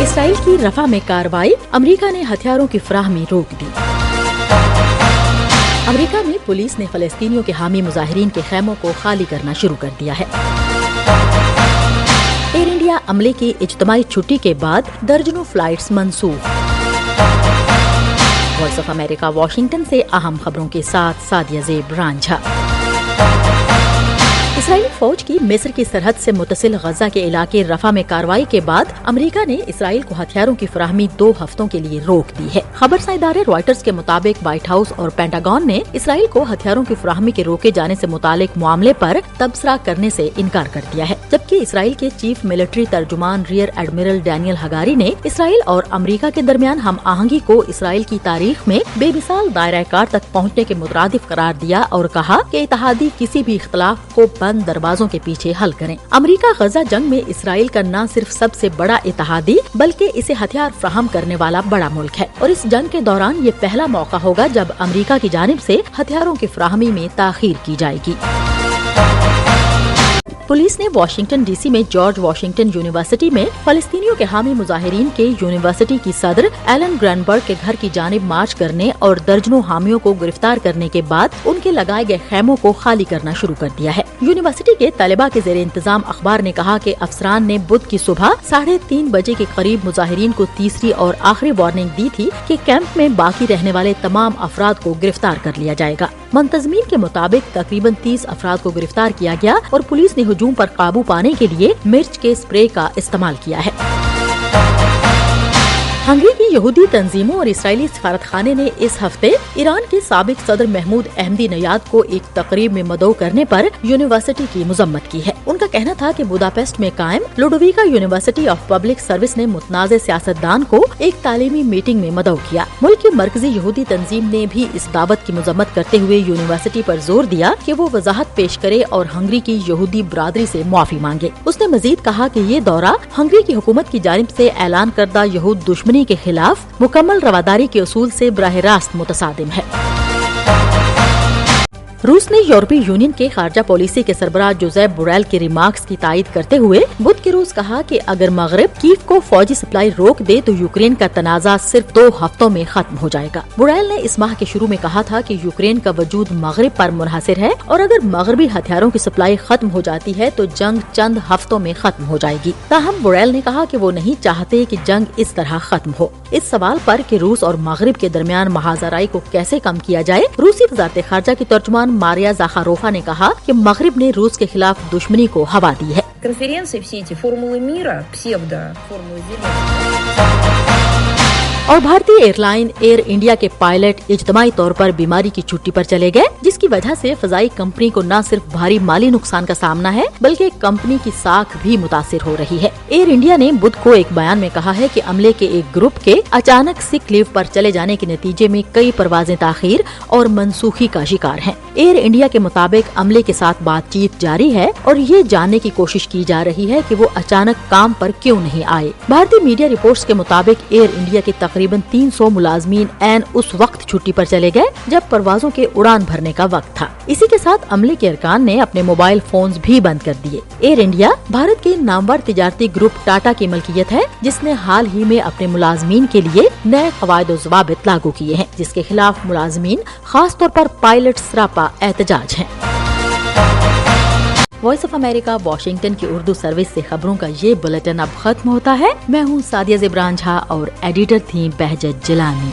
اسرائیل کی رفح میں کارروائی، امریکہ نے ہتھیاروں کی فراہمی روک دی۔ امریکہ میں پولیس نے فلسطینیوں کے حامی مظاہرین کے خیموں کو خالی کرنا شروع کر دیا ہے۔ ایئر انڈیا عملے کی اجتماعی چھٹی کے بعد درجنوں فلائٹس منسوخ۔ وائس آف امریکہ واشنگٹن سے اہم خبروں کے ساتھ سعدیہ زیب رانجھا۔ اسرائیلی فوج کی مصر کی سرحد سے متصل غزہ کے علاقے رفح میں کارروائی کے بعد امریکہ نے اسرائیل کو ہتھیاروں کی فراہمی 2 ہفتوں کے لیے روک دی ہے۔ خبرساں ادارے رائٹرز کے مطابق وائٹ ہاؤس اور پینٹاگون نے اسرائیل کو ہتھیاروں کی فراہمی کے روکے جانے سے متعلق معاملے پر تبصرہ کرنے سے انکار کر دیا ہے، جبکہ اسرائیل کے چیف ملٹری ترجمان ریئر ایڈمرل ڈینیل ہگاری نے اسرائیل اور امریکہ کے درمیان ہم آہنگی کو اسرائیل کی تاریخ میں بے مثال دائرہ کار تک پہنچنے کے مترادف قرار دیا اور کہا کہ اتحادی کسی بھی اختلاف کو بند دروازوں کے پیچھے حل کریں۔ امریکہ غزہ جنگ میں اسرائیل کا نہ صرف سب سے بڑا اتحادی بلکہ اسے ہتھیار فراہم کرنے والا بڑا ملک ہے، اور اس جنگ کے دوران یہ پہلا موقع ہوگا جب امریکہ کی جانب سے ہتھیاروں کی فراہمی میں تاخیر کی جائے گی۔ پولیس نے واشنگٹن ڈی سی میں جارج واشنگٹن یونیورسٹی میں فلسطینیوں کے حامی مظاہرین کے یونیورسٹی کی صدر ایلن گرینبرگ کے گھر کی جانب مارچ کرنے اور درجنوں حامیوں کو گرفتار کرنے کے بعد ان کے لگائے گئے خیموں کو خالی کرنا شروع کر دیا ہے۔ یونیورسٹی کے طلباء کے زیر انتظام اخبار نے کہا کہ افسران نے بدھ کی صبح 3:30 بجے کے قریب مظاہرین کو تیسری اور آخری وارننگ دی تھی کہ کیمپ میں باقی رہنے والے تمام افراد کو گرفتار کر لیا جائے گا۔ منتظمین کے مطابق تقریباً 30 افراد کو گرفتار کیا گیا اور پولیس نے ہجوم پر قابو پانے کے لیے مرچ کے اسپرے کا استعمال کیا ہے۔ ہنگری کی یہودی تنظیموں اور اسرائیلی سفارت خانے نے اس ہفتے ایران کے سابق صدر محمود احمدی نژاد کو ایک تقریب میں مدعو کرنے پر یونیورسٹی کی مذمت کی ہے۔ ان کا کہنا تھا کہ بوداپیسٹ میں قائم لوڈویکا یونیورسٹی آف پبلک سروس نے متنازع سیاستدان کو ایک تعلیمی میٹنگ میں مدعو کیا۔ ملک کی مرکزی یہودی تنظیم نے بھی اس دعوت کی مذمت کرتے ہوئے یونیورسٹی پر زور دیا کہ وہ وضاحت پیش کرے اور ہنگری کی یہودی برادری سے معافی مانگے۔ اس نے مزید کہا کہ یہ دورہ ہنگری کی حکومت کی جانب سے اعلان کردہ یہود دشمنی کے خلاف مکمل رواداری کے اصول سے براہ راست متصادم ہے۔ روس نے یورپی یونین کے خارجہ پالیسی کے سربراہ جوزیپ بوریل کے ریمارکس کی تائید کرتے ہوئے بدھ کے روز کہا کہ اگر مغرب کیف کو فوجی سپلائی روک دے تو یوکرین کا تنازع صرف 2 ہفتوں میں ختم ہو جائے گا۔ بوریل نے اس ماہ کے شروع میں کہا تھا کہ یوکرین کا وجود مغرب پر منحصر ہے اور اگر مغربی ہتھیاروں کی سپلائی ختم ہو جاتی ہے تو جنگ چند ہفتوں میں ختم ہو جائے گی۔ تاہم بوریل نے کہا کہ وہ نہیں چاہتے کہ جنگ اس طرح ختم ہو۔ اس سوال پر کہ روس اور مغرب کے درمیان محاذرائی کو کیسے کم کیا جائے، روسی وزارت خارجہ کی ترجمان ماریا زاخاروفا نے کہا کہ مغرب نے روس کے خلاف دشمنی کو ہوا دی ہے۔ اور بھارتی ایئر لائن ایئر انڈیا کے پائلٹ اجتماعی طور پر بیماری کی چھٹی پر چلے گئے، جس کی وجہ سے فضائی کمپنی کو نہ صرف بھاری مالی نقصان کا سامنا ہے بلکہ کمپنی کی ساکھ بھی متاثر ہو رہی ہے۔ ایئر انڈیا نے بدھ کو ایک بیان میں کہا ہے کہ عملے کے ایک گروپ کے اچانک سک لیو پر چلے جانے کے نتیجے میں کئی پروازیں تاخیر اور منسوخی کا شکار ہیں۔ ایئر انڈیا کے مطابق عملے کے ساتھ بات چیت جاری ہے اور یہ جاننے کی کوشش کی جا رہی ہے کہ وہ اچانک کام پر کیوں نہیں آئے۔ بھارتی میڈیا رپورٹس کے مطابق ایئر انڈیا کے تقریباً 300 ملازمین عین اس وقت چھٹی پر چلے گئے جب پروازوں کے اڑان بھرنے کا وقت تھا۔ اسی کے ساتھ عملے کے ارکان نے اپنے موبائل فونز بھی بند کر دیے۔ ایئر انڈیا بھارت کے نامور تجارتی گروپ ٹاٹا کی ملکیت ہے، جس نے حال ہی میں اپنے ملازمین کے لیے نئے قواعد و ضوابط لاگو کیے ہیں، جس کے خلاف ملازمین خاص طور پر پائلٹ سراپا احتجاج ہیں۔ وائس آف امریکہ واشنگٹن کی اردو سروس سے خبروں کا یہ بلیٹن اب ختم ہوتا ہے۔ میں ہوں سعدیہ زیب رانجھا اور ایڈیٹر تھیں بہجت جیلانی۔